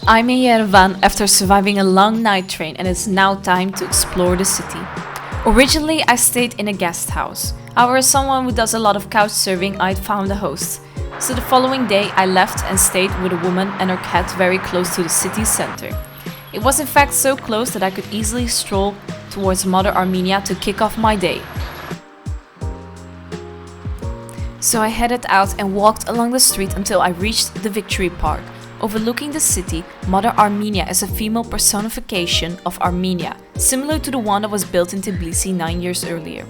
I'm in Yerevan after surviving a long night train and it's now time to explore the city. Originally, I stayed in a guest house. However, as someone who does a lot of couch surfing, I'd found a host. So the following day, I left and stayed with a woman and her cat very close to the city center. It was in fact so close that I could easily stroll towards Mother Armenia to kick off my day. So I headed out and walked along the street until I reached the Victory Park. Overlooking the city, Mother Armenia is a female personification of Armenia, similar to the one that was built in Tbilisi 9 years earlier.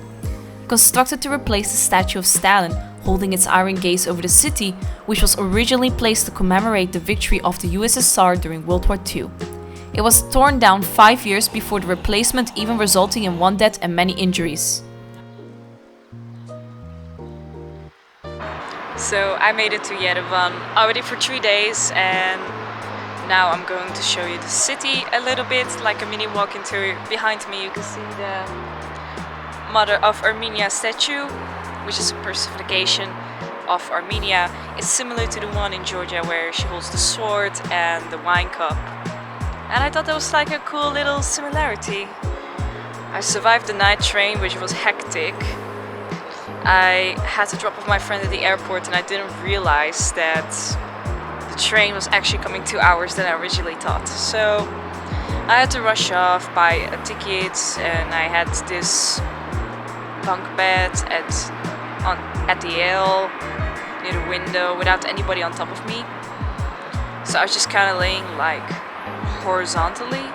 Constructed to replace the statue of Stalin holding its iron gaze over the city, which was originally placed to commemorate the victory of the USSR during World War II. It was torn down 5 years before the replacement, even resulting in 1 death and many injuries. So I made it to Yerevan already for 3 days, and now I'm going to show you the city a little bit, like a mini walking tour. Behind me you can see the Mother of Armenia statue, which is a personification of Armenia. It's similar to the one in Georgia where she holds the sword and the wine cup. And I thought that was like a cool little similarity. I survived the night train, which was hectic. I had to drop off my friend at the airport and I didn't realize that the train was actually coming 2 hours than I originally thought. So I had to rush off, buy a ticket, and I had this bunk bed at the L near the window without anybody on top of me. So I was just kind of laying like horizontally.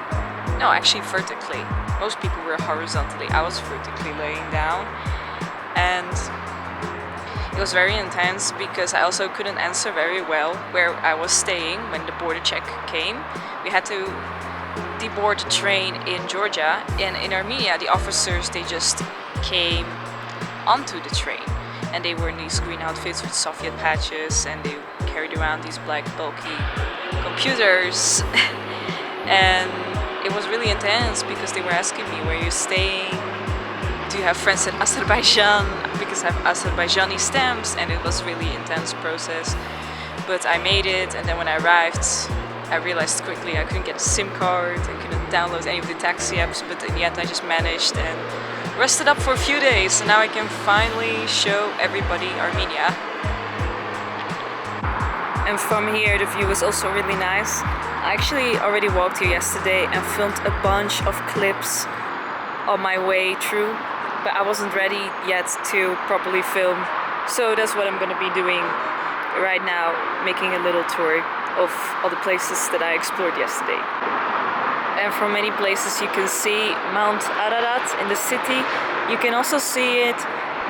No, actually vertically. Most people were horizontally. I was vertically laying down. And it was very intense because I also couldn't answer very well where I was staying when the border check came. We had to deboard the train in Georgia, and in Armenia the officers, they just came onto the train and they were in these green outfits with Soviet patches and they carried around these black bulky computers. And it was really intense because they were asking me, where you're staying, do you have friends in Azerbaijan, because I have Azerbaijani stamps, and it was really intense process. But I made it, and then when I arrived I realized quickly I couldn't get a SIM card, I couldn't download any of the taxi apps, but in the end I just managed and rested up for a few days, and now I can finally show everybody Armenia. And from here the view is also really nice. I actually already walked here yesterday and filmed a bunch of clips on my way through, but I wasn't ready yet to properly film. So that's what I'm gonna be doing right now, making a little tour of all the places that I explored yesterday. And from many places you can see Mount Ararat in the city. You can also see it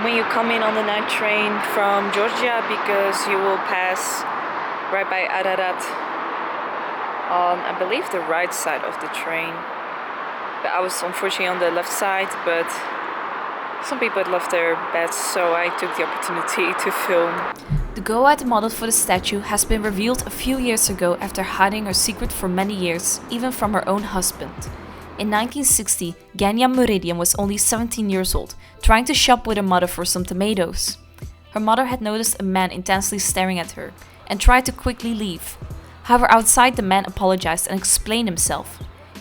when you come in on the night train from Georgia, because you will pass right by Ararat on, I believe, the right side of the train. But I was unfortunately on the left side, but some people had left their beds, so I took the opportunity to film. The Goat model for the statue has been revealed a few years ago after hiding her secret for many years, even from her own husband. In 1960, Ganya Meridian was only 17 years old, trying to shop with her mother for some tomatoes. Her mother had noticed a man intensely staring at her and tried to quickly leave. However, outside the man apologized and explained himself.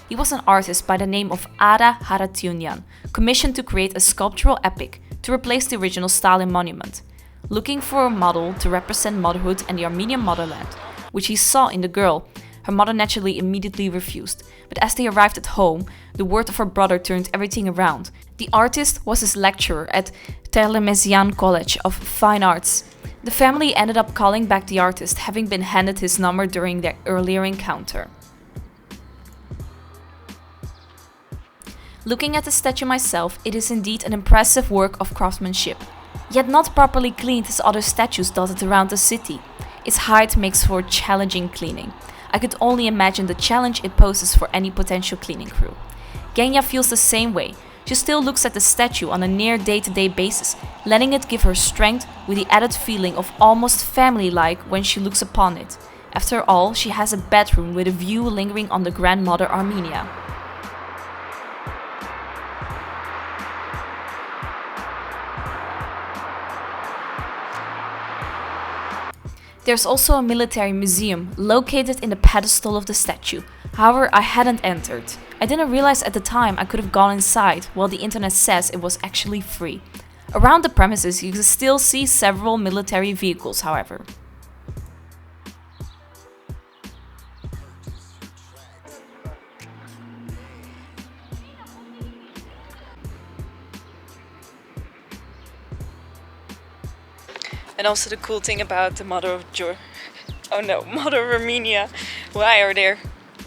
He was an artist by the name of Ara Haratyunyan, commissioned to create a sculptural epic to replace the original Stalin monument, looking for a model to represent motherhood and the Armenian motherland, which he saw in the girl. Her mother naturally immediately refused, but as they arrived at home, the word of her brother turned everything around. The artist was his lecturer at Terlemesian College of Fine Arts. The family ended up calling back the artist, having been handed his number during their earlier encounter. Looking at the statue myself, it is indeed an impressive work of craftsmanship, yet not properly cleaned as other statues dotted around the city. Its height makes for challenging cleaning. I could only imagine the challenge it poses for any potential cleaning crew. Genya feels the same way. She still looks at the statue on a near day-to-day basis, letting it give her strength with the added feeling of almost family-like when she looks upon it. After all, she has a bedroom with a view lingering on the grandmother Armenia. There's also a military museum located in the pedestal of the statue. However, I hadn't entered. I didn't realize at the time I could have gone inside, while the internet says it was actually free. Around the premises you can still see several military vehicles, however. And also the cool thing about the mother of mother of Armenia. Why are there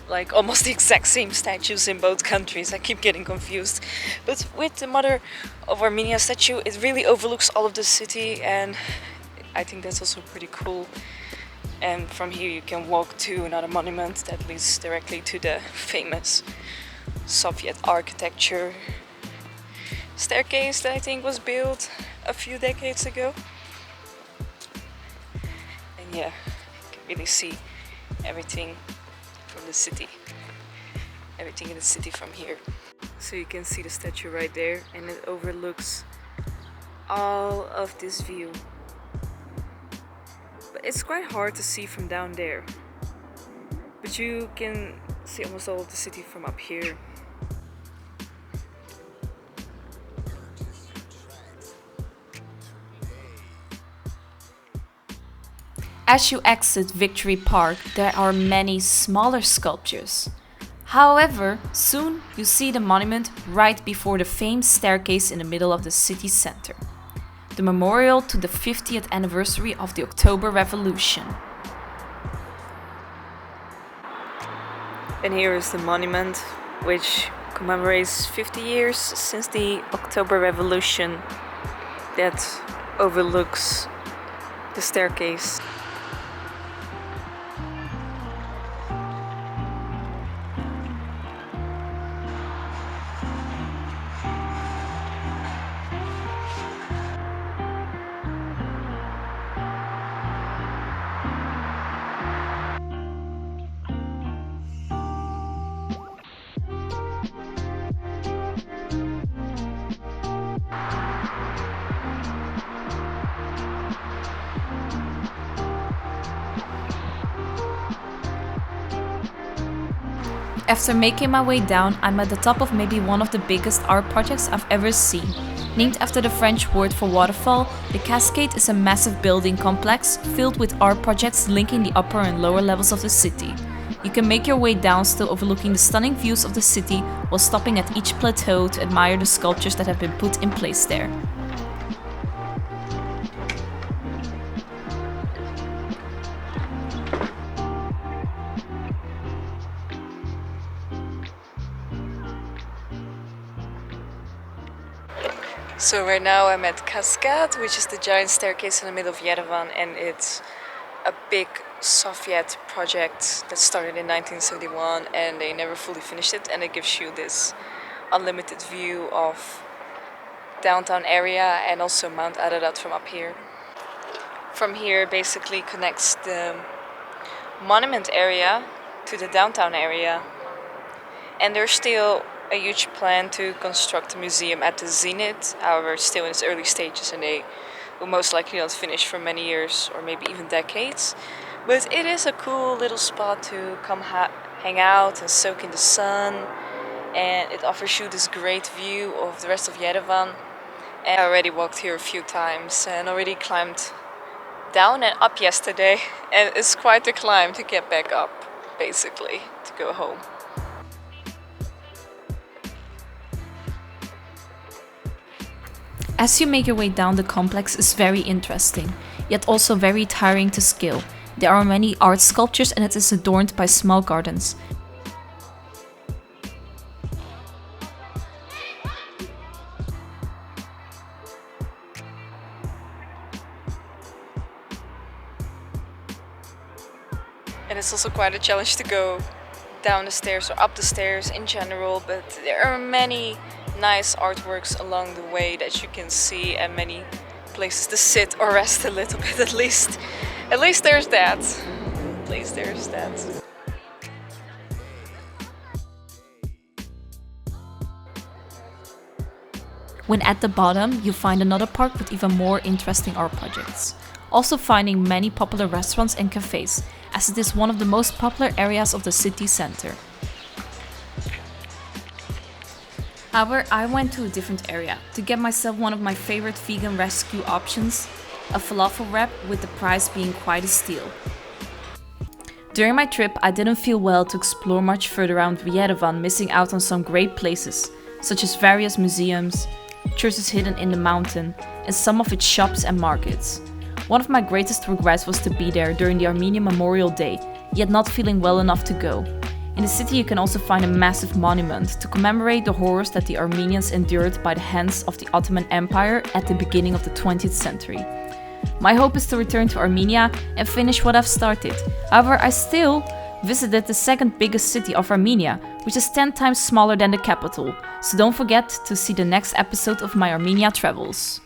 like almost the exact same statues in both countries? I keep getting confused. But with the mother of Armenia statue, it really overlooks all of the city, and I think that's also pretty cool. And from here you can walk to another monument that leads directly to the famous Soviet architecture staircase that I think was built a few decades ago. Yeah, you can really see everything from the city. Everything in the city from here. So you can see the statue right there, and it overlooks all of this view. But it's quite hard to see from down there. But you can see almost all of the city from up here. As you exit Victory Park, there are many smaller sculptures. However, soon you see the monument right before the famed staircase in the middle of the city center. The memorial to the 50th anniversary of the October Revolution. And here is the monument, which commemorates 50 years since the October Revolution, that overlooks the staircase. After making my way down, I'm at the top of maybe one of the biggest art projects I've ever seen. Named after the French word for waterfall, the Cascade is a massive building complex filled with art projects linking the upper and lower levels of the city. You can make your way down still overlooking the stunning views of the city while stopping at each plateau to admire the sculptures that have been put in place there. So right now I'm at Cascade, which is the giant staircase in the middle of Yerevan, and it's a big Soviet project that started in 1971 and they never fully finished it, and it gives you this unlimited view of downtown area and also Mount Ararat from up here. From here basically connects the monument area to the downtown area, and there's still a huge plan to construct a museum at the Zenith. However, it's still in its early stages and they will most likely not finish for many years or maybe even decades. But it is a cool little spot to come hang out and soak in the sun, and it offers you this great view of the rest of Yerevan. And I already walked here a few times and already climbed down and up yesterday, and it's quite a climb to get back up, basically, to go home. As you make your way down, the complex is very interesting, yet also very tiring to scale. There are many art sculptures and it is adorned by small gardens. And it's also quite a challenge to go down the stairs or up the stairs in general, but there are many nice artworks along the way that you can see and many places to sit or rest a little bit at least. At least there's that. At least there's that. When at the bottom, you find another park with even more interesting art projects. also finding many popular restaurants and cafes, as it is one of the most popular areas of the city center. However, I went to a different area to get myself one of my favorite vegan rescue options, a falafel wrap, with the price being quite a steal. During my trip, I didn't feel well to explore much further around Yerevan, missing out on some great places, such as various museums, churches hidden in the mountain, and some of its shops and markets. One of my greatest regrets was to be there during the Armenian Memorial Day, yet not feeling well enough to go. In the city you can also find a massive monument to commemorate the horrors that the Armenians endured by the hands of the Ottoman Empire at the beginning of the 20th century. My hope is to return to Armenia and finish what I've started. However, I still visited the second biggest city of Armenia, which is 10 times smaller than the capital, so don't forget to see the next episode of my Armenia travels.